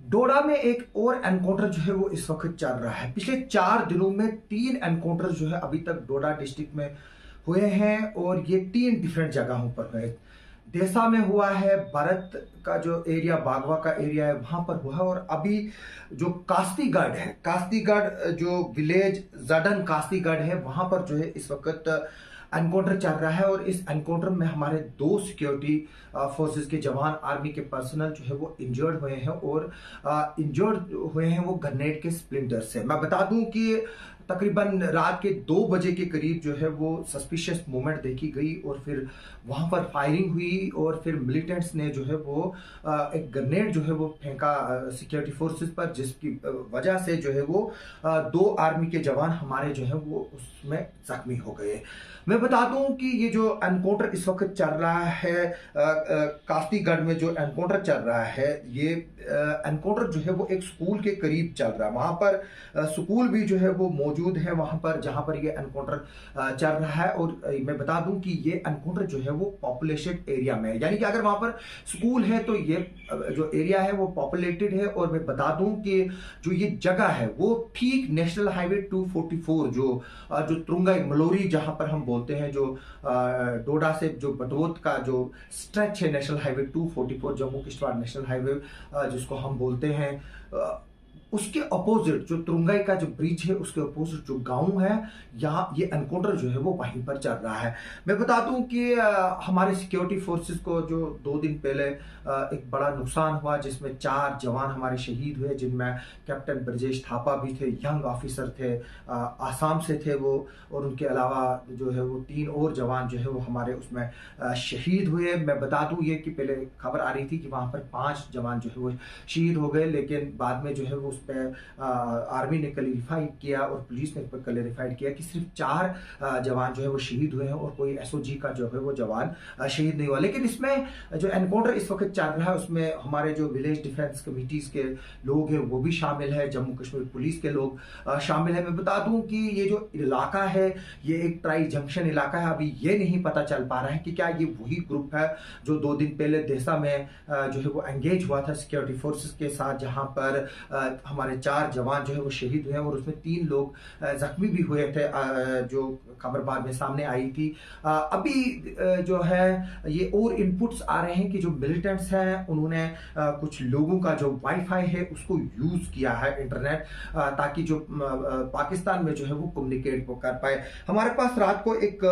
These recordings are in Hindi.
डोडा में एक और एनकाउंटर जो है वो इस वक्त चल रहा है। पिछले 4 दिनों में 3 एनकाउंटर जो है अभी तक डोडा डिस्ट्रिक्ट में हुए हैं और ये 3 डिफरेंट जगहों पर हुए। देसा में हुआ है, भारत का जो एरिया बागवा का एरिया है वहां पर हुआ है, और अभी जो कास्तीगढ़ है, कास्तीगढ़ जो विलेज जडन कास्तीगढ़ है वहां पर जो है इस वक्त एनकाउंटर चल रहा है। और इस एनकाउंटर में हमारे 2 सिक्योरिटी फोर्सेस के जवान, आर्मी के पर्सनल जो है वो इंजर्ड हुए हैं, और इंजर्ड हुए हैं वो ग्रेनेड के स्प्लिंटर से। मैं बता दूं कि तकरीबन रात के 2 बजे के करीब जो है वो सस्पिशियस मूवमेंट देखी गई और फिर वहां पर फायरिंग हुई, और फिर मिलिटेंट्स ने जो है वो एक ग्रेनेड जो है वो फेंका सिक्योरिटी फोर्सेस पर, जिसकी वजह से जो है वो 2 आर्मी के जवान हमारे जो है वो उसमें जख्मी हो गए। मैं बता दूं कि ये जो एनकाउंटर इस वक्त चल रहा है कास्तीगढ़ में, जो एनकाउंटर चल रहा है, ये एनकाउंटर जो है वो एक स्कूल के करीब चल रहा है। वहां पर स्कूल भी जो है वो मौजूद है वहां पर जहां पर ये एनकाउंटर चल रहा है। और मैं बता दूं कि ये एनकाउंटर जो है वो पॉपुलेटेड एरिया में है, यानी कि अगर वहां पर स्कूल है तो ये जो एरिया है वो पॉपुलेटेड है। और मैं बता दूं कि जो ये जगह है वो ठीक नेशनल हाईवे 244 जो तुरंगाई मलोरी जहां पर हम बोलते हैं, जो डोडा से जो बटोत का जो स्ट्रेच है national highway 244, Jammu Kishtwar national highway जिसको हम बोलते हैं, उसके अपोजिट जो तुरंगाई का जो ब्रिज है उसके अपोजिट जो गांव है, यहाँ ये एनकाउंटर जो है वो वहीं पर चल रहा है। मैं बता दूं कि हमारे सिक्योरिटी फोर्सेस को जो 2 दिन पहले एक बड़ा नुकसान हुआ, जिसमें 4 जवान हमारे शहीद हुए, जिनमें कैप्टन ब्रजेश थापा भी थे, यंग ऑफिसर थे, आसाम से थे वो, और उनके अलावा जो है वो 3 और जवान जो है वो हमारे उसमें शहीद हुए। मैं बता दूं ये कि पहले खबर आ रही थी कि वहां पर 5 जवान जो है वो शहीद हो गए, लेकिन बाद में जो है वो पे आर्मी ने क्लैरिफाई किया और पुलिस ने क्लैरिफाई किया कि सिर्फ 4 जवान जो है वो शहीद हुए हैं और कोई एसओजी का जो है वो जवान शहीद नहीं हुआ। लेकिन इसमें जो एनकाउंटर इस वक्त चल रहा है उसमें हमारे जो विलेज डिफेंस कमिटीज के लोग हैं वो भी शामिल है, जम्मू कश्मीर पुलिस के लोग शामिल है। मैं बता दूं कि ये जो इलाका है ये एक ट्राई जंक्शन इलाका है। अभी ये नहीं पता चल पा रहा है कि क्या ये वही ग्रुप है जो 2 दिन पहले देसा में जो है वो एंगेज हुआ था सिक्योरिटी फोर्सेस के साथ, जहां पर हमारे 4 जवान जो है वो शहीद हुए हैं और उसमें 3 लोग जख्मी भी हुए थे, जो खबर बाद में सामने आई थी। अभी जो है ये और इनपुट्स आ रहे हैं कि जो मिलिटेंट्स हैं उन्होंने कुछ लोगों का जो वाईफाई है उसको यूज किया है, इंटरनेट, ताकि जो पाकिस्तान में जो है वो कम्युनिकेट कर पाए। हमारे पास रात को एक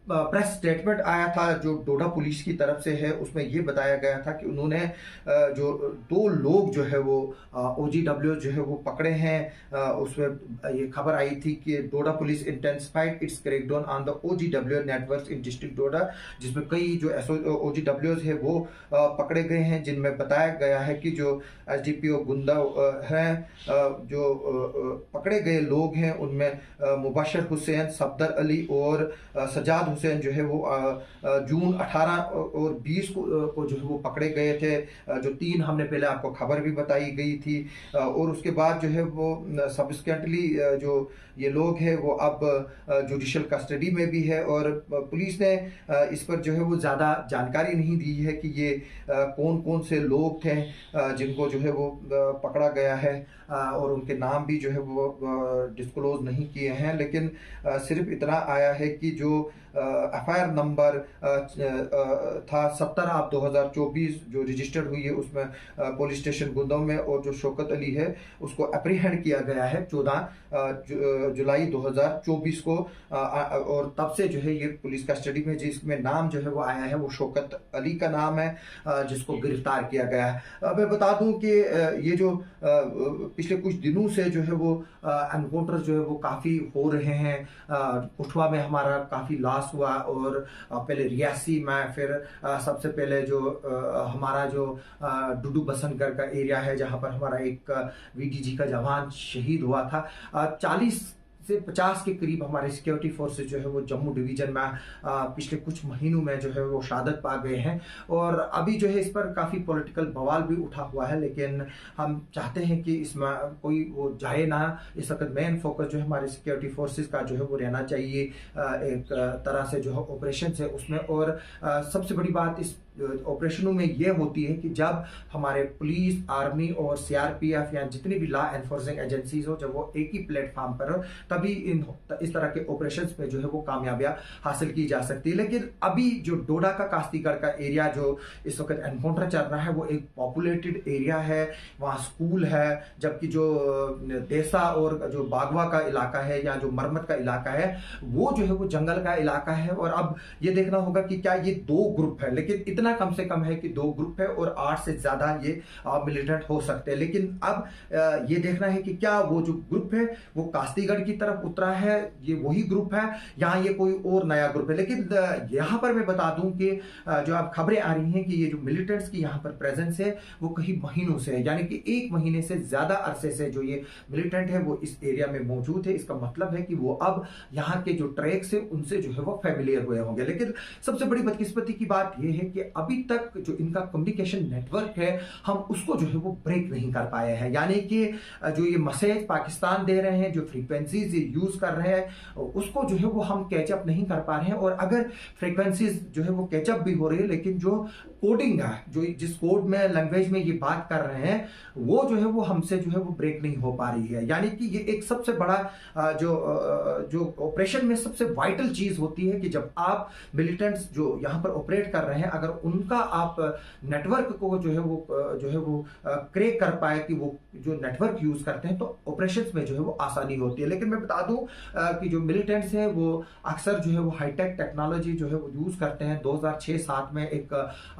प्रेस स्टेटमेंट आया था जो डोडा पुलिस की तरफ से है, उसमें ये बताया गया था कि उन्होंने जो 2 लोग जो है वो OGW जो है वो पकड़े हैं। उसमें ये खबर आई थी कि Doda police intensified its crackdown on the OGW networks in district Doda, जिसमें कई जो OGWs है वो पकड़े गए हैं, जिनमें बताया गया है कि जो SDPO गुंदा हैं, जो पकड़े गए लोग हैं उनमें मुबशर हुसैन, सफदर अली और सजाद हुसैन जो है वो जून 18 और 20 को जो है वो पकड़े गए थे। जो 3 हमने पहले आपको खबर भी बताई गई थी, और उसके बाद जो है वो सब्सिक्वेंटली जो ये लोग हैं वो अब जुडिशियल कस्टडी में भी है, और पुलिस ने इस पर जो है वो ज़्यादा जानकारी नहीं दी है कि ये कौन कौन से लोग थे जिनको जो है वो पकड़ा गया है, और उनके नाम भी जो है वो डिस्क्लोज नहीं किए हैं। लेकिन सिर्फ इतना आया है कि जो FIR नंबर था 17/2024 जो रजिस्टर्ड हुई है उसमें पुलिस स्टेशन गुंदम में, और जो शौकत अली है उसको अप्रीहेंड किया गया है 14 जुलाई 2024 को, और तब से जो है ये पुलिस कस्टडी में, जिसमें नाम जो है वो आया है वो शौकत अली का नाम है, जिसको गिरफ्तार किया गया है। मैं बता दूं कि ये जो पिछले कुछ दिनों से जो है वो एनकाउंटर जो है वो काफ़ी हो रहे हैं। उठवा में हमारा काफ़ी लॉस हुआ, और पहले रियासी में, फिर सबसे पहले जो हमारा जो डुडू बसंतगढ़ का एरिया है जहां पर हमारा एक VDG का जवान शहीद हुआ था। 40 से 50 के करीब हमारे सिक्योरिटी फोर्सेज जो है वो जम्मू डिवीजन में पिछले कुछ महीनों में जो है वो शहादत पा गए हैं, और अभी जो है इस पर काफ़ी पॉलिटिकल बवाल भी उठा हुआ है। लेकिन हम चाहते हैं कि इसमें कोई वो जाए ना। इस वक्त मेन फोकस जो है हमारे सिक्योरिटी फोर्सेज का जो है वो रहना चाहिए एक तरह से जो है ऑपरेशन है उसमें। और सबसे बड़ी बात इस ऑपरेशनों में ये होती है कि जब हमारे पुलिस, आर्मी और सीआरपीएफ या जितनी भी लॉ एनफोर्सिंग एजेंसीज हो, जब वो एक ही प्लेटफॉर्म पर हो, तभी इस तरह के ऑपरेशंस में जो है वो कामयाबियां हासिल की जा सकती है। लेकिन अभी जो डोडा का कास्तीगढ़ का एरिया जो इस वक्त एनकाउंटर चल रहा है, वो एक पॉपुलेटेड एरिया है, वहाँ स्कूल है, जबकि जो देसा और जो बागवा का इलाका है या जो मरमत का इलाका है, वो जो है वो जंगल का इलाका है। और अब ये देखना होगा कि क्या ये दो ग्रुप है, लेकिन इतना कम से कम है कि दो ग्रुप है और 8 से ज्यादा ये मिलिटेंट हो सकते हैं। लेकिन अब ये देखना है कि क्या वो जो ग्रुप है वो कास्तीगढ़ की तरफ उतरा है, ये वही ग्रुप है, या ये कोई और नया ग्रुप है। लेकिन यहां पर मैं बता दूं कि जो अब खबरें आ रही हैं कि ये जो मिलिटेंट्स की यहाँ पर प्रेजेंस है वो कई महीनों से है, यानी कि 1 महीने से ज्यादा अरसे से जो ये मिलिटेंट है वो इस एरिया में मौजूद है। इसका मतलब है कि वो अब यहाँ के जो ट्रैक्स है उनसे जो है वो फेमिलियर हुए होंगे। लेकिन सबसे बड़ी बदकिस्मती की बात यह है कि अभी तक जो इनका कम्युनिकेशन नेटवर्क है हम उसको जो है वो ब्रेक नहीं कर पाए हैं, यानी कि जो ये मैसेज पाकिस्तान दे रहे हैं, जो फ्रीक्वेंसीज ये यूज कर रहे हैं, उसको जो है वो हम कैचअप नहीं कर पा रहे हैं। और अगर फ्रीक्वेंसीज जो है वो कैचअप भी हो रही है, लेकिन जो कोडिंग है, जो जिस कोड में लैंग्वेज में ये बात कर रहे हैं, वो जो है वो हमसे जो है वो ब्रेक नहीं हो पा रही है। यानी कि ये एक सबसे बड़ा जो ऑपरेशन में सबसे वाइटल चीज होती है कि जब आप मिलिटेंट्स जो यहाँ पर ऑपरेट कर रहे हैं, अगर उनका आप नेटवर्क को जो है वो क्रेक कर पाए कि वो जो नेटवर्क यूज करते हैं, तो ऑपरेशंस में जो है वो आसानी होती है। लेकिन मैं बता दूं कि जो मिलिटेंट्स हैं वो अक्सर जो है वो हाईटेक टेक्नोलॉजी जो है वो यूज करते हैं। 2006-7 में एक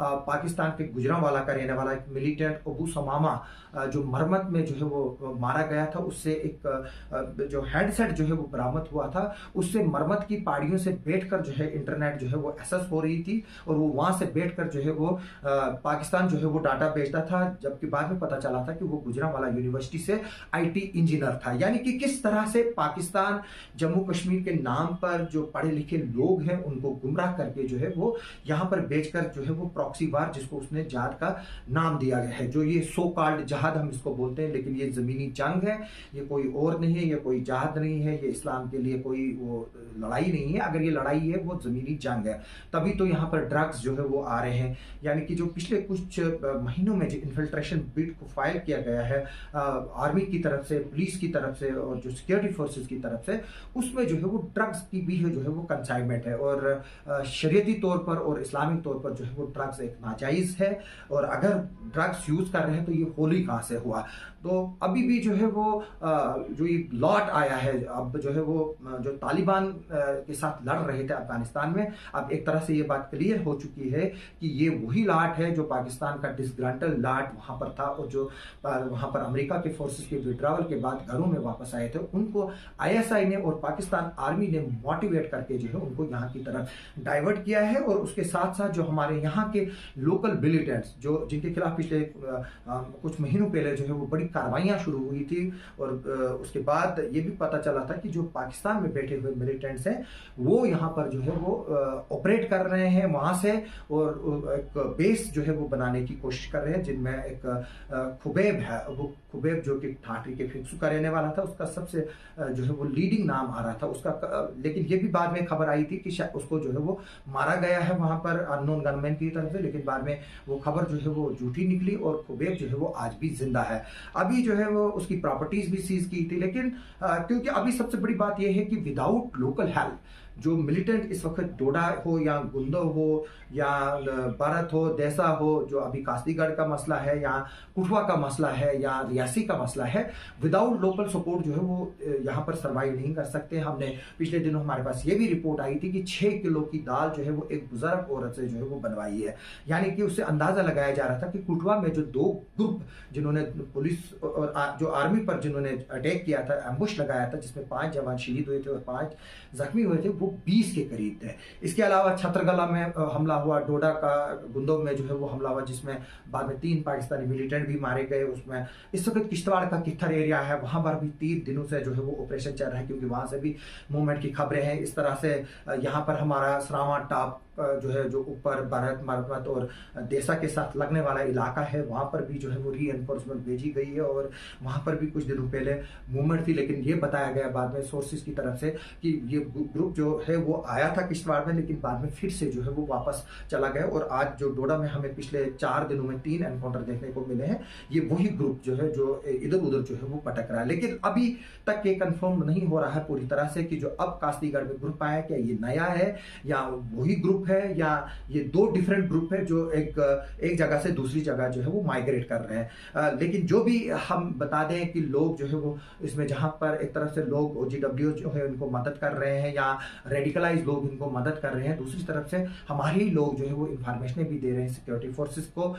पाकिस्तान के गुजरांवाला का रहने वाला एक मिलिटेंट अबू समामा जो मरमत में जो है वो मारा गया था, उससे एक जो हैंडसेट जो है वो बरामद हुआ था, उससे मरमत की पहाड़ियों से बैठकर जो है इंटरनेट जो है वो एक्सेस हो रही थी और वो वहां से बैठकर जो है वो पाकिस्तान जो है वो डाटा भेजता था। जबकि बाद में पता चला था कि वो गुजरांवाला यूनिवर्सिटी से आईटी इंजीनियर था। यानी कि किस तरह से पाकिस्तान जम्मू कश्मीर के नाम पर जो पढ़े लिखे लोग हैं उनको गुमराह करके जो है वो यहाँ पर बेचकर जो है वो प्रॉक्सी वार, जिसको उसने जहाद का नाम दिया गया है, जो ये सो कॉल्ड जहाद हम इसको बोलते हैं, लेकिन ये जमीनी जंग है, ये कोई और नहीं है, ये कोई जहाद नहीं है, ये इस्लाम के लिए कोई वो लड़ाई नहीं है। अगर ये लड़ाई है वो जमीनी जंग है। तभी तो यहाँ पर ड्रग्स जो है वो आ रहे हैं। यानी कि जो पिछले कुछ महीनों में जो इन्फिल्ट्रेशन बिट को फाइल किया गया है आर्मी की तरफ से, पुलिस की तरफ से और जो सिक्योरिटी फोर्सेस की तरफ से, उसमें जो है वो ड्रग्स की भी जो है वो कंसाइनमेंट है। और शरीयती तौर पर और इस्लामिक तौर पर जो है वो ड्रग्स एक नाजायज है। और अगर ड्रग्स यूज कर रहे हैं तो ये होली कहाँ से हुआ? तो अभी भी जो है वो जो ये लॉट आया है, अब जो है वो जो तालिबान के साथ लड़ रहे थे अफगानिस्तान में, अब एक तरह से ये बात क्लियर हो चुकी है कि ये वही लॉट है जो पाकिस्तान का डिसग्रांटल लॉट वहां पर था और जो वहां पर अमेरिका के फोर्सेस के विड्रॉवल के बाद घरों में वापस आए थे, उनको आईएसआई ने और पाकिस्तान आर्मी ने मोटिवेट करके जो है उनको यहाँ की तरफ डाइवर्ट किया है। और उसके साथ साथ जो हमारे यहाँ के लोकल मिलिटेंट्स जो जिनके खिलाफ पिछले कुछ महीनों पहले जो है वो बड़ी कार्रवाइयां शुरू हुई थी, और उसके बाद ये भी पता चला था कि जो पाकिस्तान में बैठे हुए मिलिटेंट्स हैं वो यहाँ पर जो है वो ऑपरेट कर रहे हैं वहां से, और एक बेस जो है वो बनाने की कोशिश कर रहे हैं, जिनमें एक खुबैब है, वो खुबैब जो कि ठाठरी के फिक्सू का रहने वाला था, उसका सबसे जो है वो लीडिंग नाम आ रहा था उसका। लेकिन ये भी बाद में खबर आई थी कि शायद उसको जो है वो मारा गया है वहां पर अननोन गनमैन की तरफ से, लेकिन बाद में वो खबर जो है वो झूठी निकली और खुबैब जो है वो आज भी जिंदा है। अभी जो है वो उसकी प्रॉपर्टीज भी सीज की थी, लेकिन क्योंकि अभी सबसे बड़ी बात यह है कि विदाउट लोकल हेल्प जो मिलिटेंट इस वक्त डोडा हो या गुंदो हो या भारत हो, देसा हो, जो अभी कास्तीगढ़ का मसला है या कुठवा का मसला है या रियासी का मसला है, विदाउट लोकल सपोर्ट जो है वो यहाँ पर सर्वाइव नहीं कर सकते। हमने पिछले दिनों हमारे पास ये भी रिपोर्ट आई थी कि 6 किलो की दाल जो है वो एक बुजुर्ग औरत से जो है वो बनवाई है। यानी कि उससे अंदाजा लगाया जा रहा था कि कुठवा में जो 2 ग्रुप जिन्होंने पुलिस और जो आर्मी पर जिन्होंने अटैक किया था, एम्बुश लगाया था, जिसमें 5 जवान शहीद हुए थे और 5 जख्मी हुए थे, वो 20 के करीब थे। इसके अलावा छत्रगला में हमला हुआ, डोडा का गुंदो में जो है वो हमला हुआ, जिसमें बाद में 3 पाकिस्तानी मिलिटेंट भी मारे गए। उसमें इस वक्त किश्तवाड़ का कित्थर एरिया है, वहां पर भी 3 दिनों से जो है वो ऑपरेशन चल रहा है, क्योंकि वहां से भी मूवमेंट की खबरें हैं। इस तरह से यहाँ पर हमारा सरावा टॉप जो है जो ऊपर भारत मरमत और देसा के साथ लगने वाला इलाका है, वहाँ पर भी जो है वो री एनफोर्समेंट भेजी गई है और वहाँ पर भी कुछ दिनों पहले मूवमेंट थी। लेकिन ये बताया गया बाद में सोर्सेज की तरफ से कि ये ग्रुप जो है वो आया था किश्तवाड़ में, लेकिन बाद में फिर से जो है वो वापस चला गया। और आज जो डोडा में हमें पिछले 4 दिनों में 3 एनकाउंटर देखने को मिले हैं, ये वही ग्रुप जो है जो इधर उधर जो है वो भटक रहा है। लेकिन अभी तक ये कंफर्म नहीं हो रहा है पूरी तरह से कि जो अब कास्तीगढ़ में ग्रुप आया क्या ये नया है या वही ग्रुप है या ये 2 डिफरेंट ग्रुप है जो एक जगह से दूसरी जगह जो है वो माइग्रेट कर रहे हैं। लेकिन जो भी हम बता दें कि लोग जो है वो इसमें जहां पर एक तरफ से लोग OGW जो है उनको मदद कर रहे हैं या रेडिकलाइज लोग इनको मदद कर रहे हैं, दूसरी तरफ से हमारे ही लोग जो है वो इंफॉर्मेशन भी दे रहे हैं सिक्योरिटी फोर्सेस को,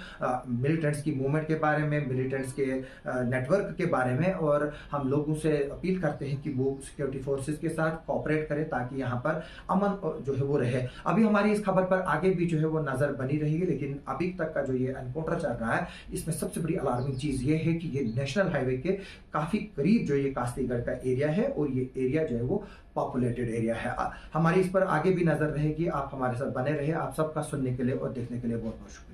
मिलिटेंट्स की मूवमेंट के बारे में, मिलिटेंट्स के नेटवर्क के बारे में। और हम लोगों से अपील करते हैं कि वो सिक्योरिटी फोर्सेस के साथ कोऑपरेट करें ताकि यहाँ पर अमन जो है वो रहे। अभी हमारी इस खबर पर आगे भी जो है वो नजर बनी रहेगी, लेकिन अभी तक का जो ये एनकाउंटर चल रहा है इसमें सबसे बड़ी अलार्मिंग चीज ये है कि ये नेशनल हाईवे के काफी करीब जो ये कास्तीगढ़ का एरिया है और ये एरिया जो है वो पॉपुलेटेड एरिया है। हमारी इस पर आगे भी नजर रहेगी। आप हमारे साथ बने रहे। आप सबका सुनने के लिए और देखने के लिए बहुत बहुत शुक्रिया।